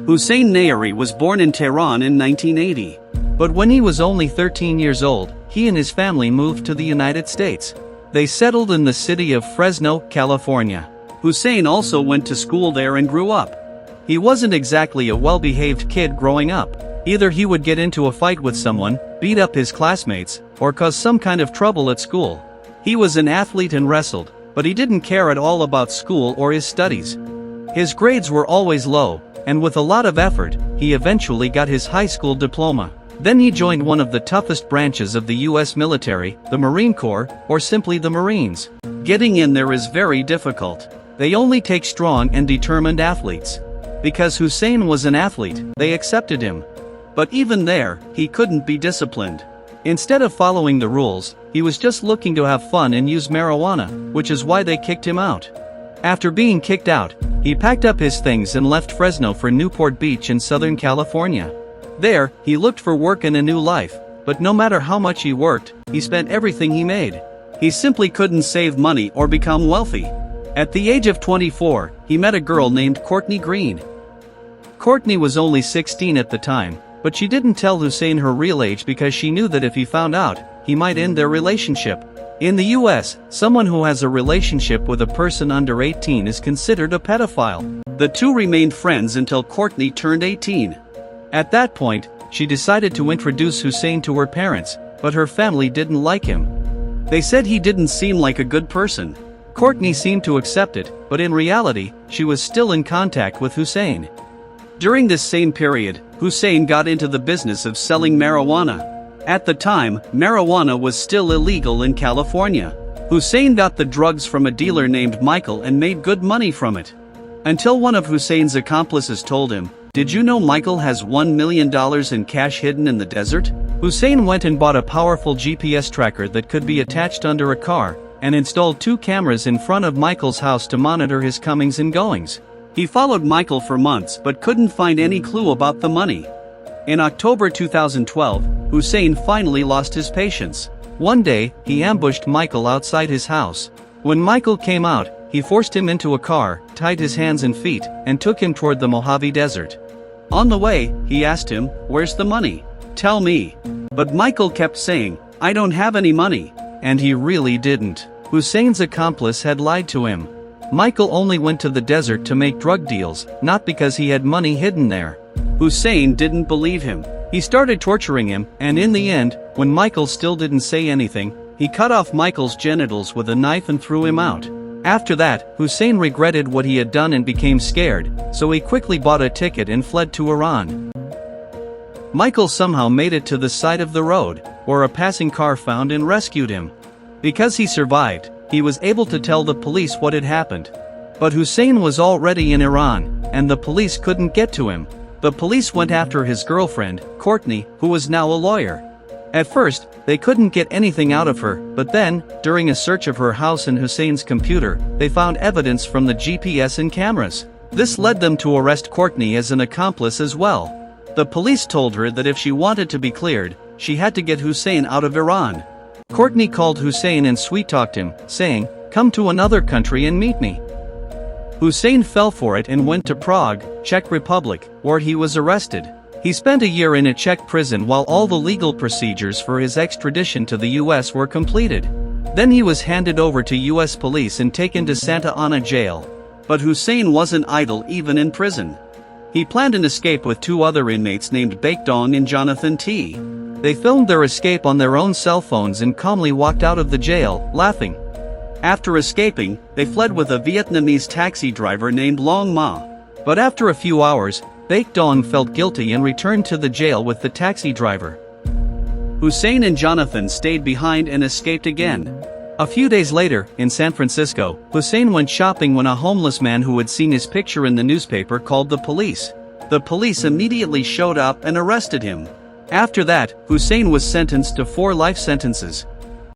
Hossein Nayeri was born in Tehran in 1980. But when he was only 13 years old, he and his family moved to the United States. They settled in the city of Fresno, California. Hossein also went to school there and grew up. He wasn't exactly a well-behaved kid growing up. Either he would get into a fight with someone, beat up his classmates, or cause some kind of trouble at school. He was an athlete and wrestled, but he didn't care at all about school or his studies. His grades were always low, and with a lot of effort, he eventually got his high school diploma. Then he joined one of the toughest branches of the US military, the Marine Corps, or simply the Marines. Getting in there is very difficult. They only take strong and determined athletes. Because Hossein was an athlete, they accepted him. But even there, he couldn't be disciplined. Instead of following the rules, he was just looking to have fun and use marijuana, which is why they kicked him out. After being kicked out, he packed up his things and left Fresno for Newport Beach in Southern California. There, he looked for work and a new life, but no matter how much he worked, he spent everything he made. He simply couldn't save money or become wealthy. At the age of 24, he met a girl named Courtney Green. Courtney was only 16 at the time, but she didn't tell Hossein her real age because she knew that if he found out, he might end their relationship. In the US, someone who has a relationship with a person under 18 is considered a pedophile. The two remained friends until Courtney turned 18. At that point, she decided to introduce Hossein to her parents, but her family didn't like him. They said he didn't seem like a good person. Courtney seemed to accept it, but in reality, she was still in contact with Hossein. During this same period, Hossein got into the business of selling marijuana. At the time, marijuana was still illegal in California. Hossein got the drugs from a dealer named Michael and made good money from it. Until one of Hossein's accomplices told him, "Did you know Michael has $1 million in cash hidden in the desert?" Hossein went and bought a powerful GPS tracker that could be attached under a car, and installed 2 cameras in front of Michael's house to monitor his comings and goings. He followed Michael for months but couldn't find any clue about the money. In October 2012, Hossein finally lost his patience. One day, he ambushed Michael outside his house. When Michael came out, he forced him into a car, tied his hands and feet, and took him toward the Mojave Desert. On the way, he asked him, "Where's the money? Tell me." But Michael kept saying, "I don't have any money." And he really didn't. Hossein's accomplice had lied to him. Michael only went to the desert to make drug deals, not because he had money hidden there. Hossein didn't believe him. He started torturing him, and in the end, when Michael still didn't say anything, he cut off Michael's genitals with a knife and threw him out. After that, Hossein regretted what he had done and became scared, so he quickly bought a ticket and fled to Iran. Michael somehow made it to the side of the road, where a passing car found and rescued him. Because he survived, he was able to tell the police what had happened. But Hossein was already in Iran, and the police couldn't get to him. The police went after his girlfriend, Courtney, who was now a lawyer. At first, they couldn't get anything out of her, but then, during a search of her house and Hossein's computer, they found evidence from the GPS and cameras. This led them to arrest Courtney as an accomplice as well. The police told her that if she wanted to be cleared, she had to get Hossein out of Iran. Courtney called Hossein and sweet-talked him, saying, "Come to another country and meet me." Hossein fell for it and went to Prague, Czech Republic, where he was arrested. He spent a year in a Czech prison while all the legal procedures for his extradition to the US were completed. Then he was handed over to US police and taken to Santa Ana jail. But Hossein wasn't idle even in prison. He planned an escape with 2 other inmates named Baekdong and Jonathan T. They filmed their escape on their own cell phones and calmly walked out of the jail, laughing. After escaping, they fled with a Vietnamese taxi driver named Long Ma. But after a few hours, Baekdong felt guilty and returned to the jail with the taxi driver. Hossein and Jonathan stayed behind and escaped again. A few days later, in San Francisco, Hossein went shopping when a homeless man who had seen his picture in the newspaper called the police. The police immediately showed up and arrested him. After that, Hossein was sentenced to 4 life sentences.